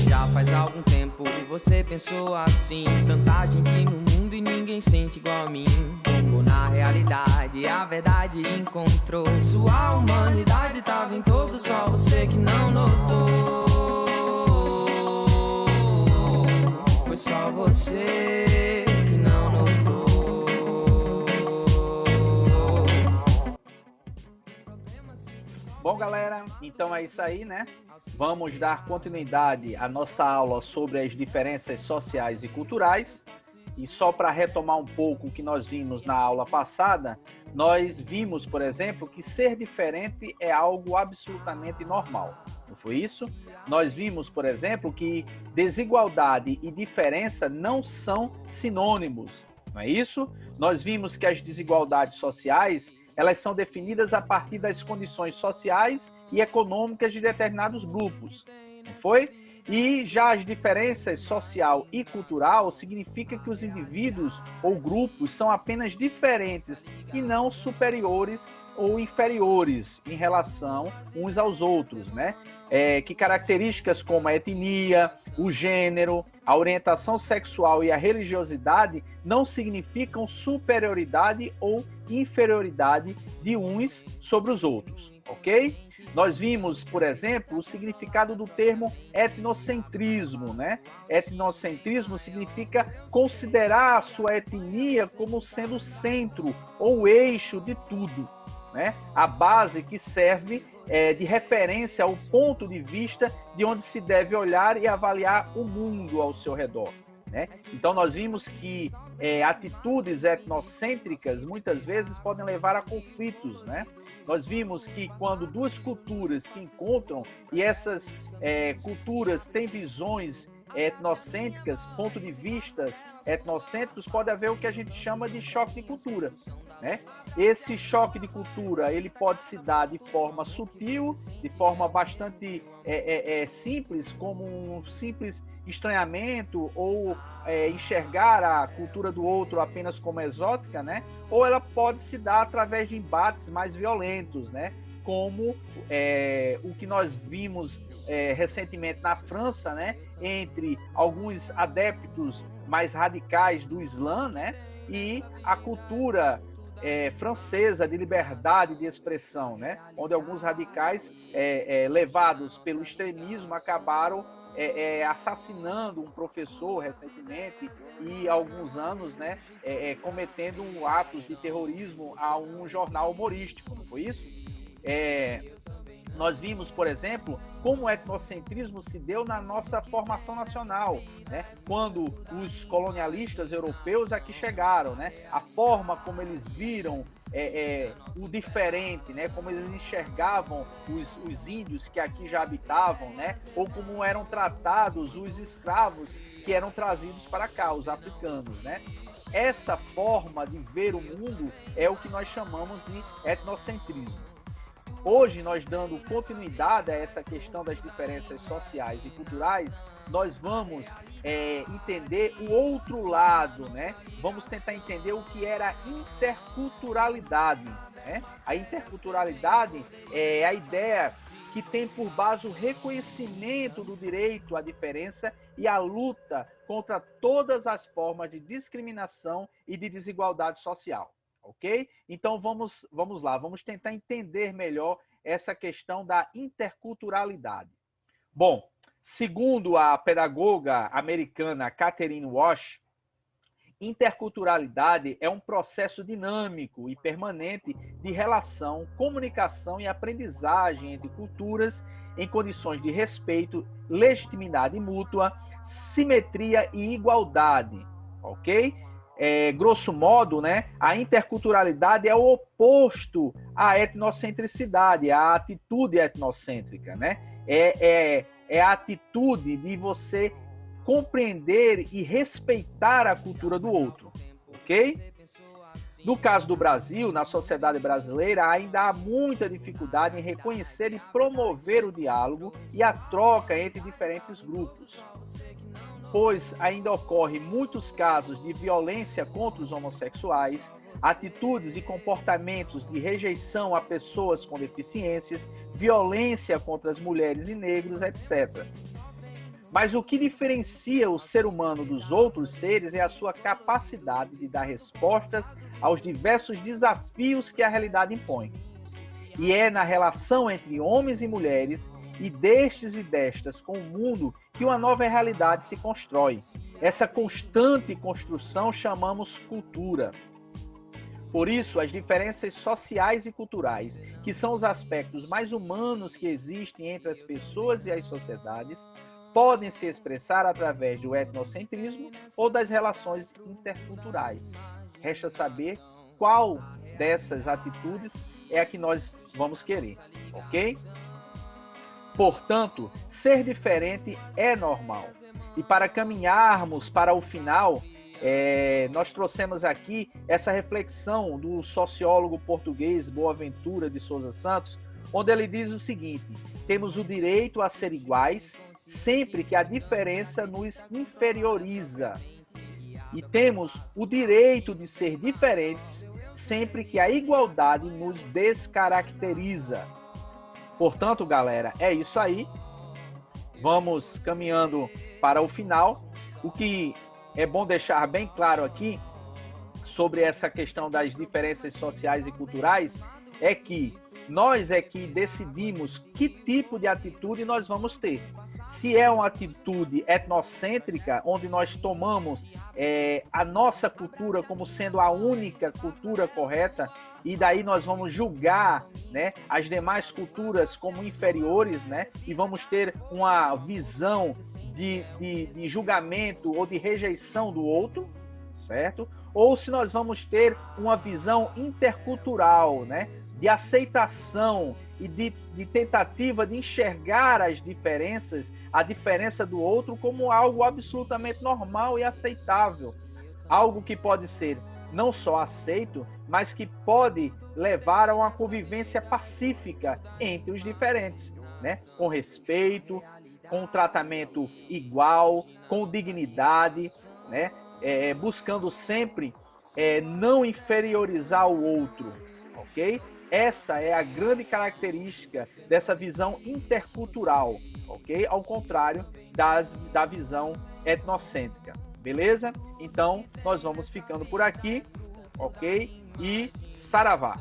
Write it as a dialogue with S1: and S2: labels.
S1: Já faz algum tempo que você pensou assim, tanta gente no mundo e ninguém sente igual a mim. Tombou na realidade, a verdade encontrou. Sua humanidade tava em todo, só você que não notou. Foi só você que não notou.
S2: Bom, galera, então é isso aí, né? Vamos dar continuidade à nossa aula sobre as diferenças sociais e culturais. E só para retomar um pouco o que nós vimos na aula passada, nós vimos, por exemplo, que ser diferente é algo absolutamente normal. Não foi isso? Nós vimos, por exemplo, que desigualdade e diferença não são sinônimos. Não é isso? Nós vimos que as desigualdades sociais elas são definidas a partir das condições sociais e econômicas de determinados grupos, não foi? E já as diferenças social e cultural significa que os indivíduos ou grupos são apenas diferentes e não superiores ou inferiores em relação uns aos outros, né? Que características como a etnia, o gênero, a orientação sexual e a religiosidade não significam superioridade ou inferioridade de uns sobre os outros, ok? Nós vimos, por exemplo, o significado do termo etnocentrismo, né? Etnocentrismo significa considerar a sua etnia como sendo o centro ou o eixo de tudo, né? A base que serve de referência ao ponto de vista de onde se deve olhar e avaliar o mundo ao seu redor, né? Então nós vimos que atitudes etnocêntricas muitas vezes podem levar a conflitos, né? Nós vimos que quando duas culturas se encontram e essas culturas têm visões etnocêntricas, pontos de vista etnocêntricos, pode haver o que a gente chama de choque de cultura, né? Esse choque de cultura ele pode se dar de forma sutil, de forma bastante simples, como um simples estranhamento ou enxergar a cultura do outro apenas como exótica, né? Ou ela pode se dar através de embates mais violentos, né? Como o que nós vimos recentemente na França, né? Entre alguns adeptos mais radicais do Islã, né? E a cultura francesa de liberdade de expressão, né? Onde alguns radicais levados pelo extremismo acabaram assassinando um professor recentemente e há alguns anos, né? Cometendo atos de terrorismo a um jornal humorístico, não foi isso? Nós vimos, por exemplo, como o etnocentrismo se deu na nossa formação nacional, né? Quando os colonialistas europeus aqui chegaram, né? A forma como eles viram o diferente, né? Como eles enxergavam os índios que aqui já habitavam, né? Ou como eram tratados os escravos que eram trazidos para cá, os africanos, né? Essa forma de ver o mundo é o que nós chamamos de etnocentrismo. Hoje, nós dando continuidade a essa questão das diferenças sociais e culturais, nós vamos entender o outro lado, né? Vamos tentar entender o que era a interculturalidade, né? A interculturalidade é a ideia que tem por base o reconhecimento do direito à diferença e a luta contra todas as formas de discriminação e de desigualdade social. Ok? Então vamos lá, vamos tentar entender melhor essa questão da interculturalidade. Bom, segundo a pedagoga americana Catherine Walsh, interculturalidade é um processo dinâmico e permanente de relação, comunicação e aprendizagem entre culturas em condições de respeito, legitimidade mútua, simetria e igualdade, ok? Grosso modo, né, a interculturalidade é o oposto à etnocentricidade, à atitude etnocêntrica, né? É a atitude de você compreender e respeitar a cultura do outro, ok? No caso do Brasil, na sociedade brasileira, ainda há muita dificuldade em reconhecer e promover o diálogo e a troca entre diferentes grupos, pois ainda ocorrem muitos casos de violência contra os homossexuais, atitudes e comportamentos de rejeição a pessoas com deficiências, violência contra as mulheres e negros, etc. Mas o que diferencia o ser humano dos outros seres é a sua capacidade de dar respostas aos diversos desafios que a realidade impõe. E é na relação entre homens e mulheres, e destes e destas com o mundo, que uma nova realidade se constrói. Essa constante construção chamamos cultura. Por isso, as diferenças sociais e culturais, que são os aspectos mais humanos que existem entre as pessoas e as sociedades, podem se expressar através do etnocentrismo ou das relações interculturais. Resta saber qual dessas atitudes é a que nós vamos querer, ok? Portanto, ser diferente é normal. E para caminharmos para o final, nós trouxemos aqui essa reflexão do sociólogo português Boaventura de Souza Santos, onde ele diz o seguinte: temos o direito a ser iguais sempre que a diferença nos inferioriza. E temos o direito de ser diferentes sempre que a igualdade nos descaracteriza. Portanto, galera, é isso aí. Vamos caminhando para o final. O que é bom deixar bem claro aqui sobre essa questão das diferenças sociais e culturais é que nós é que decidimos que tipo de atitude nós vamos ter. Se é uma atitude etnocêntrica, onde nós tomamos a nossa cultura como sendo a única cultura correta, e daí nós vamos julgar, né, as demais culturas como inferiores, né, e vamos ter uma visão de julgamento ou de rejeição do outro, certo? Ou se nós vamos ter uma visão intercultural, né, de aceitação e de tentativa de enxergar as diferenças, a diferença do outro como algo absolutamente normal e aceitável. Algo que pode ser não só aceito, mas que pode levar a uma convivência pacífica entre os diferentes, né? Com respeito, com um tratamento igual, com dignidade, né? Buscando sempre não inferiorizar o outro, ok? Essa é a grande característica dessa visão intercultural, ok? Ao contrário da visão etnocêntrica, beleza? Então, nós vamos ficando por aqui, ok? E saravá!